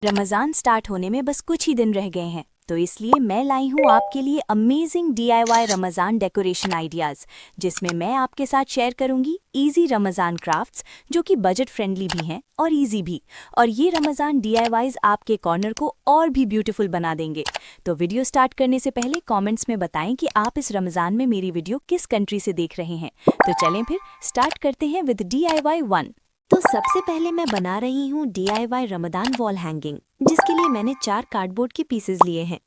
Ramzan start होने में बस कुछ ही दिन रह गए हैं, तो इसलिए मैं लाई हूँ आपके लिए amazing DIY Ramzan decoration ideas, जिसमें मैं आपके साथ शेयर करूंगी इजी रमज़ान क्राफ्ट्स जो कि बजट फ्रेंडली भी हैं और इजी भी। और ये रमज़ान DIYs आपके कॉर्नर को और भी ब्यूटीफुल बना देंगे। तो वीडियो स्टार्ट करने से पहले कॉमेंट्स में बताएं कि आप इस रमज़ान में मेरी वीडियो किस कंट्री से देख रहे हैं। तो चलें फिर स्टार्ट करते हैं विद DIY 1। तो सबसे पहले मैं बना रही हूँ DIY रमदान वॉल हैंगिंग, जिसके लिए मैंने 4 कार्डबोर्ड के पीसेस लिए हैं।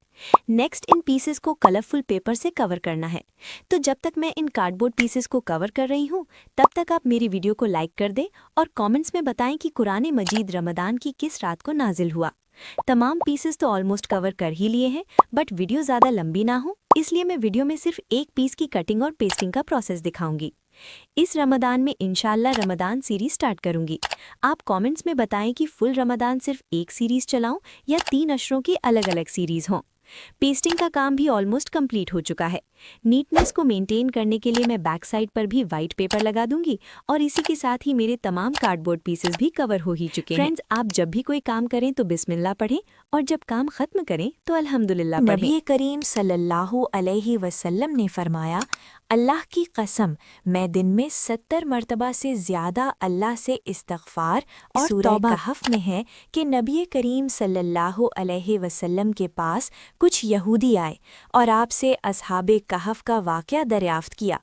नेक्स्ट इन पीसेस को कलरफुल पेपर से कवर करना है। तो जब तक मैं इन कार्डबोर्ड पीसेस को कवर कर रही हूँ, तब तक आप मेरी वीडियो को लाइक कर दें और कमेंट्स में बताएं कि कुरान मजीद रमदान की किस रात को नाजिल हुआ। तमाम पीसेस तो ऑलमोस्ट कवर कर ही लिए हैं, बट वीडियो ज़्यादा लंबी ना हो, इसलिए मैं वीडियो में सिर्फ एक पीस की कटिंग और पेस्टिंग का प्रोसेस दिखाऊंगी। इस रमदान में इंशाल्लाह रमदान सीरीज स्टार्ट करूंगी। आप कमेंट्स में बताएं कि फुल रमदान सिर्फ एक सीरीज चलाऊं या 3 अशरों की अलग अलग सीरीज हों। पेस्टिंग का काम भी ऑलमोस्ट कंप्लीट हो चुका है। नीटनेस को मेंटेन करने के लिए मैं बैक साइड पर भी वाइट पेपर लगा दूंगी और इसी के साथ ही मेरे तमाम कार्डबोर्ड पीसेस भी कवर हो ही चुके हैं। फ्रेंड्स, आप जब भी कोई काम करें तो बिस्मिल्लाह पढ़ें और जब काम खत्म करें तो अल्हम्दुलिल्लाह पढ़ें। नबी करीम सल्लल्लाहु अलैहि वसल्लम ने फरमाया, अल्लाह की कसम, मैं दिन में 70 मरतबा से ज़्यादा अल्लाह से इस्तग़फ़ार और सूरह कहफ़ में है कि नबी करीम सल्लल्लाहु अलैहि वसल्लम के पास कुछ यहूदी आए और आपसे अस्हाबे कहफ़ का वाक़या दरियाफ़्त किया।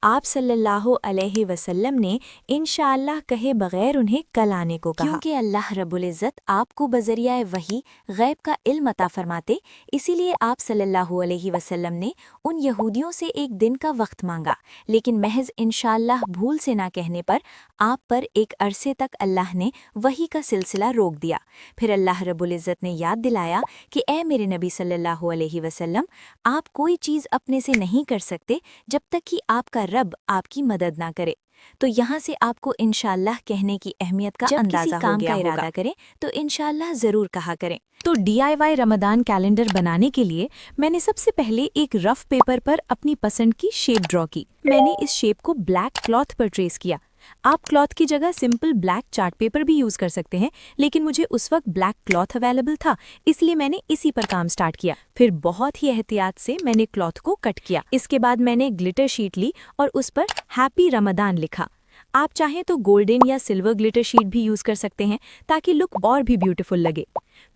आप सल्लल्लाहु अलैहि वसल्लम ने इंशाअल्लाह कहे बगैर उन्हें कल आने को कहा, क्योंकि अल्लाह रब्बुल इज़्ज़त आपको बज़रिया वही गैब का इल्म अता फरमाते। इसीलिए आप सल्लल्लाहु अलैहि वसल्लम ने उन यहूदियों से एक दिन का वक्त मांगा, लेकिन महज इंशाअल्लाह भूल से ना कहने पर आप पर एक अरसे तक अल्लाह ने वही का सिलसिला रोक दिया। फिर अल्लाह रब्बुल इज़्ज़त ने याद दिलाया कि ए मेरे नबी सल्लल्लाहु अलैहि वसल्लम, आप कोई चीज़ अपने से नहीं कर सकते जब तक कि आपका रब आपकी मदद ना करे। तो यहाँ से आपको इंशाअल्लाह कहने की अहमियत का अंदाजा हो गया होगा। इरादा करें तो इंशाअल्लाह ज़रूर कहा करें। तो DIY रमदान कैलेंडर बनाने के लिए मैंने सबसे पहले एक रफ पेपर पर अपनी पसंद की शेप ड्रॉ की। मैंने इस शेप को ब्लैक क्लॉथ पर ट्रेस किया। आप क्लॉथ की जगह सिंपल ब्लैक चार्ट पेपर भी यूज़ कर सकते हैं, लेकिन मुझे उस वक्त ब्लैक क्लॉथ अवेलेबल था, इसलिए मैंने इसी पर काम स्टार्ट किया। फिर बहुत ही एहतियात से मैंने क्लॉथ को कट किया। इसके बाद मैंने ग्लिटर शीट ली और उस पर हैप्पी रमदान लिखा। आप चाहें तो गोल्डन या सिल्वर ग्लिटर शीट भी यूज़ कर सकते हैं ताकि लुक और भी ब्यूटीफुल लगे।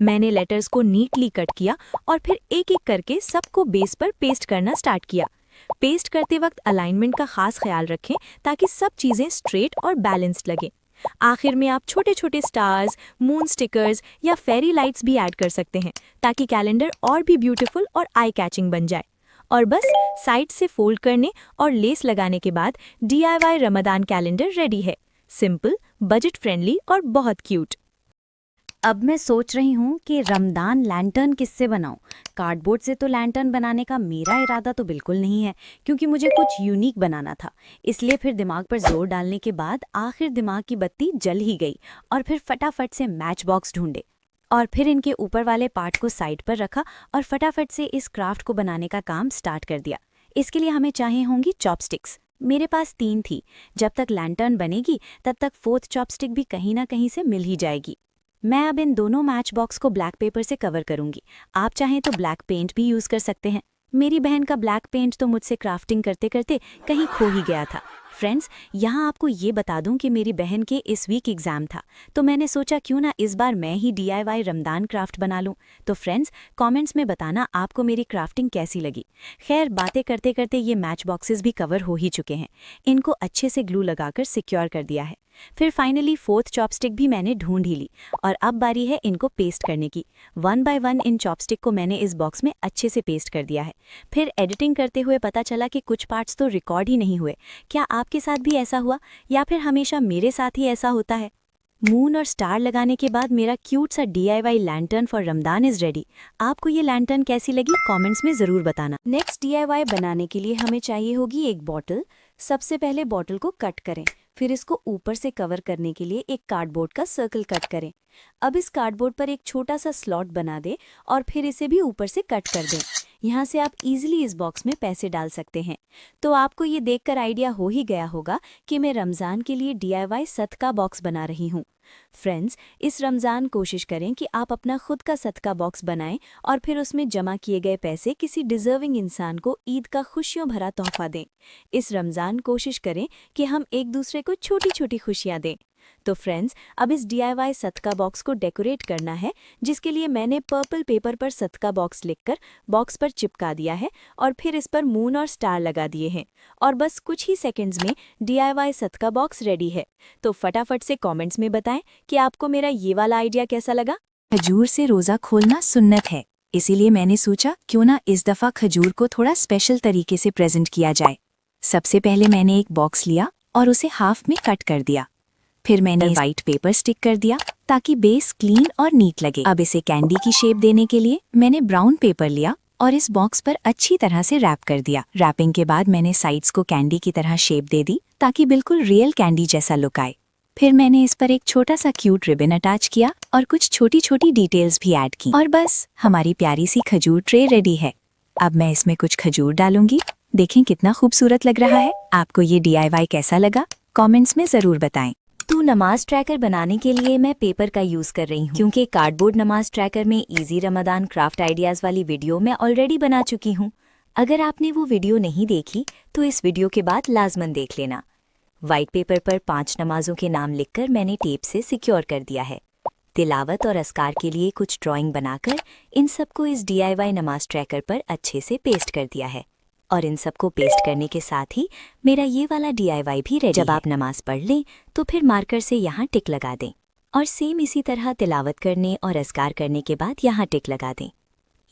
मैंने लेटर्स को नीटली कट किया और फिर एक एक करके सबको बेस पर पेस्ट करना स्टार्ट किया। पेस्ट करते वक्त अलाइनमेंट का खास ख्याल रखें ताकि सब चीज़ें स्ट्रेट और बैलेंस्ड लगें। आखिर में आप छोटे छोटे स्टार्स, मून स्टिकर्स या फेरी लाइट्स भी ऐड कर सकते हैं ताकि कैलेंडर और भी ब्यूटीफुल और आई कैचिंग बन जाए। और बस साइड से फोल्ड करने और लेस लगाने के बाद DIY रमदान कैलेंडर रेडी है। सिंपल, बजट फ्रेंडली और बहुत क्यूट। अब मैं सोच रही हूँ कि रमदान लैंटर्न किससे बनाऊँ। कार्डबोर्ड से तो लैंटर्न बनाने का मेरा इरादा तो बिल्कुल नहीं है, क्योंकि मुझे कुछ यूनिक बनाना था। इसलिए फिर दिमाग पर जोर डालने के बाद आखिर दिमाग की बत्ती जल ही गई और फिर फटाफट से मैच बॉक्स ढूंढे और फिर इनके ऊपर वाले पार्ट को साइड पर रखा और फटाफट से इस क्राफ्ट को बनाने का काम स्टार्ट कर दिया। इसके लिए हमें चाहिए होंगी चॉपस्टिक्स। मेरे पास 3 थी। जब तक लैंटर्न बनेगी तब तक 4th चॉपस्टिक भी कहीं ना कहीं से मिल ही जाएगी। मैं अब इन दोनों मैच बॉक्स को ब्लैक पेपर से कवर करूंगी। आप चाहें तो ब्लैक पेंट भी यूज़ कर सकते हैं। मेरी बहन का ब्लैक पेंट तो मुझसे क्राफ्टिंग करते करते कहीं खो ही गया था। फ्रेंड्स, यहाँ आपको ये बता दूं कि मेरी बहन के इस वीक एग्ज़ाम था, तो मैंने सोचा क्यों ना इस बार मैं ही DIY रमदान क्राफ्ट बना लूं। तो फ्रेंड्स, कमेंट्स में बताना आपको मेरी क्राफ्टिंग कैसी लगी। खैर, बातें करते करते ये मैच बॉक्सेस भी कवर हो ही चुके हैं। इनको अच्छे से ग्लू लगाकर सिक्योर कर दिया है। फिर फाइनली 4th चॉपस्टिक भी मैंने ढूंढ ही ली और अब बारी है इनको पेस्ट करने की। 1 बाय 1 इन चॉपस्टिक को मैंने इस बॉक्स में अच्छे से पेस्ट कर दिया है। फिर एडिटिंग करते हुए पता चला कि कुछ पार्ट्स तो रिकॉर्ड ही नहीं हुए। क्या आपके साथ भी ऐसा हुआ या फिर हमेशा मेरे साथ ही ऐसा होता है? मून और स्टार लगाने के बाद मेरा क्यूट सा DIY lantern for Ramadan is ready. आपको ये लैंटर्न कैसी लगी कमेंट्स में ज़रूर बताना। नेक्स्ट DIY बनाने के लिए हमें चाहिए होगी एक बॉटल। सबसे पहले बॉटल को कट करें, फिर इसको ऊपर से कवर करने के लिए एक कार्डबोर्ड का सर्कल कट करें। अब इस कार्डबोर्ड पर एक छोटा सा स्लॉट बना दें और फिर इसे भी ऊपर से कट कर दें। यहाँ से आप इजीली इस बॉक्स में पैसे डाल सकते हैं। तो आपको ये देखकर आइडिया हो ही गया होगा कि मैं रमज़ान के लिए DIY सदका बॉक्स बना रही हूँ। फ्रेंड्स, इस रमज़ान कोशिश करें कि आप अपना खुद का सदका बॉक्स बनाएं और फिर उसमें जमा किए गए पैसे किसी डिज़र्विंग इंसान को ईद का खुशियों भरा तोहफा दें। इस रमज़ान कोशिश करें कि हम एक दूसरे को छोटी छोटी खुशियाँ दें। तो फ्रेंड्स, अब इस DIY सदका बॉक्स को डेकोरेट करना है, जिसके लिए मैंने पर्पल पेपर पर सदका बॉक्स लिखकर बॉक्स पर चिपका दिया है और फिर इस पर मून और स्टार लगा दिए हैं। और बस कुछ ही सेकंड्स में DIY सदका बॉक्स रेडी है। तो फटाफट से कमेंट्स में बताएं कि आपको मेरा ये वाला आइडिया कैसा लगा। खजूर से रोज़ा खोलना सुन्नत है, इसीलिए मैंने सोचा क्यों ना इस दफ़ा खजूर को थोड़ा स्पेशल तरीके से प्रेजेंट किया जाए। सबसे पहले मैंने एक बॉक्स लिया और उसे हाफ में कट कर दिया। फिर मैंने वाइट पेपर स्टिक कर दिया ताकि बेस क्लीन और नीट लगे। अब इसे कैंडी की शेप देने के लिए मैंने ब्राउन पेपर लिया और इस बॉक्स पर अच्छी तरह से रैप कर दिया। रैपिंग के बाद मैंने साइड्स को कैंडी की तरह शेप दे दी ताकि बिल्कुल रियल कैंडी जैसा लुक आए। फिर मैंने इस पर एक छोटा सा क्यूट रिबन अटैच किया और कुछ छोटी छोटी डिटेल्स भी ऐड की। और बस हमारी प्यारी सी खजूर ट्रे रेडी है। अब मैं इसमें कुछ खजूर डालूंगी। देखें कितना खूबसूरत लग रहा है। आपको ये DIY कैसा लगा, कमेंट्स में ज़रूर बताएं। तो नमाज ट्रैकर बनाने के लिए मैं पेपर का यूज़ कर रही हूँ, क्योंकि कार्डबोर्ड नमाज ट्रैकर में इजी रमदान क्राफ्ट आइडियाज़ वाली वीडियो मैं ऑलरेडी बना चुकी हूँ। अगर आपने वो वीडियो नहीं देखी तो इस वीडियो के बाद लाजमन देख लेना। वाइट पेपर पर 5 नमाजों के नाम लिखकर मैंने टेप से सिक्योर कर दिया है। तिलावत और अस्कार के लिए कुछ ड्राइंग बनाकर इन सबको इस DIY नमाज ट्रैकर पर अच्छे से पेस्ट कर दिया है। और इन सबको पेस्ट करने के साथ ही मेरा ये वाला DIY भी रेडी। जब आप नमाज पढ़ लें तो फिर मार्कर से यहाँ टिक लगा दें और सेम इसी तरह तिलावत करने और अस्कार करने के बाद यहाँ टिक लगा दें।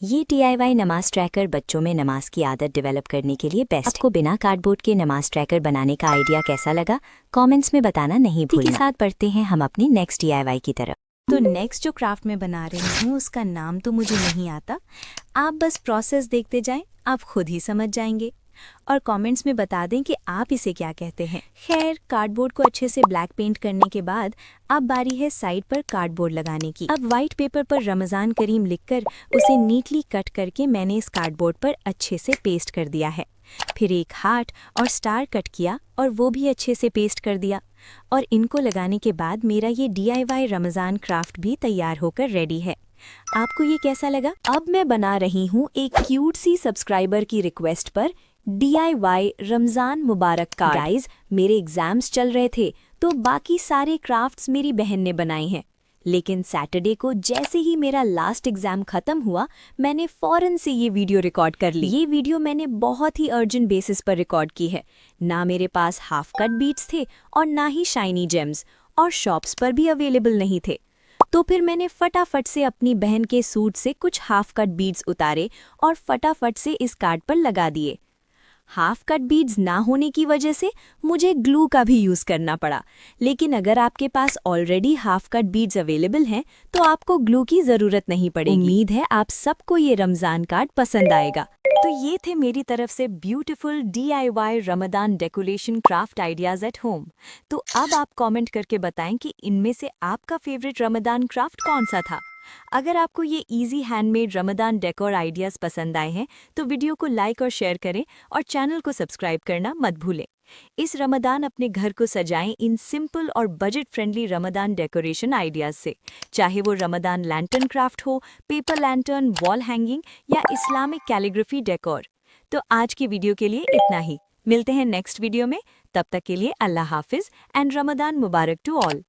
ये DIY नमाज ट्रैकर बच्चों में नमाज की आदत डेवलप करने के लिए बेस्ट। आपको बिना कार्डबोर्ड के नमाज ट्रैकर बनाने का आइडिया कैसा लगा, कमेंट्स में बताना नहीं भूलना। के साथ बढ़ते हैं हम अपनी नेक्स्ट DIY की तरफ। तो नेक्स्ट जो क्राफ्ट में बना रही हूँ उसका नाम तो मुझे नहीं आता, आप बस प्रोसेस देखते जाएं, आप खुद ही समझ जाएंगे। और कमेंट्स में बता दें कि आप इसे क्या कहते हैं। खैर, कार्डबोर्ड को अच्छे से ब्लैक पेंट करने के बाद अब बारी है साइड पर कार्डबोर्ड लगाने की। अब वाइट पेपर पर रमज़ान करीम लिखकर उसे नीटली कट करके मैंने इस कार्डबोर्ड पर अच्छे से पेस्ट कर दिया है। फिर एक हार्ट और स्टार कट किया और वो भी अच्छे से पेस्ट कर दिया। और इनको लगाने के बाद मेरा ये DIY रमज़ान क्राफ्ट भी तैयार होकर रेडी है। आपको ये कैसा लगा? अब मैं बना रही हूँ एक क्यूट सी सब्सक्राइबर की रिक्वेस्ट पर DIY रमज़ान मुबारक कार्ड। गाइस, मेरे एग्जाम्स चल रहे थे तो बाकी सारे क्राफ्ट्स मेरी बहन ने बनाए हैं, लेकिन सैटरडे को जैसे ही मेरा लास्ट एग्जाम खत्म हुआ मैंने फ़ौरन से ये वीडियो रिकॉर्ड कर ली। ये वीडियो मैंने बहुत ही अर्जेंट बेसिस पर रिकॉर्ड की है। ना मेरे पास हाफ कट बीट्स थे और ना ही शाइनी जेम्स, और शॉप्स पर भी अवेलेबल नहीं थे। तो फिर मैंने फटाफट से अपनी बहन के सूट से कुछ हाफ कट बीड्स उतारे और फटाफट से इस कार्ड पर लगा दिए। हाफ कट बीड्स ना होने की वजह से मुझे ग्लू का भी यूज़ करना पड़ा, लेकिन अगर आपके पास already half cut beads available हैं तो आपको ग्लू की ज़रूरत नहीं पड़ेगी। उम्मीद है आप सबको ये रमज़ान कार्ड पसंद आएगा। तो ये थे मेरी तरफ से beautiful DIY Ramadan decoration craft ideas at home. तो अब आप कमेंट करके बताएं कि इनमें से आपका फेवरेट रमदान क्राफ्ट कौन सा था। अगर आपको ये easy handmade Ramadan decor ideas पसंद आए हैं तो वीडियो को लाइक और शेयर करें और चैनल को सब्सक्राइब करना मत भूलें। इस रमदान अपने घर को सजाएं इन सिंपल और budget friendly Ramadan decoration ideas से, चाहे वो रमदान लैंटर्न क्राफ्ट हो, पेपर लैंटर्न, वॉल हैंगिंग या इस्लामिक कैलीग्राफी डेकोर। तो आज की वीडियो के लिए इतना ही। मिलते हैं नेक्स्ट वीडियो में। तब तक के लिए अल्लाह हाफिज़ एंड रमदान मुबारक टू ऑल।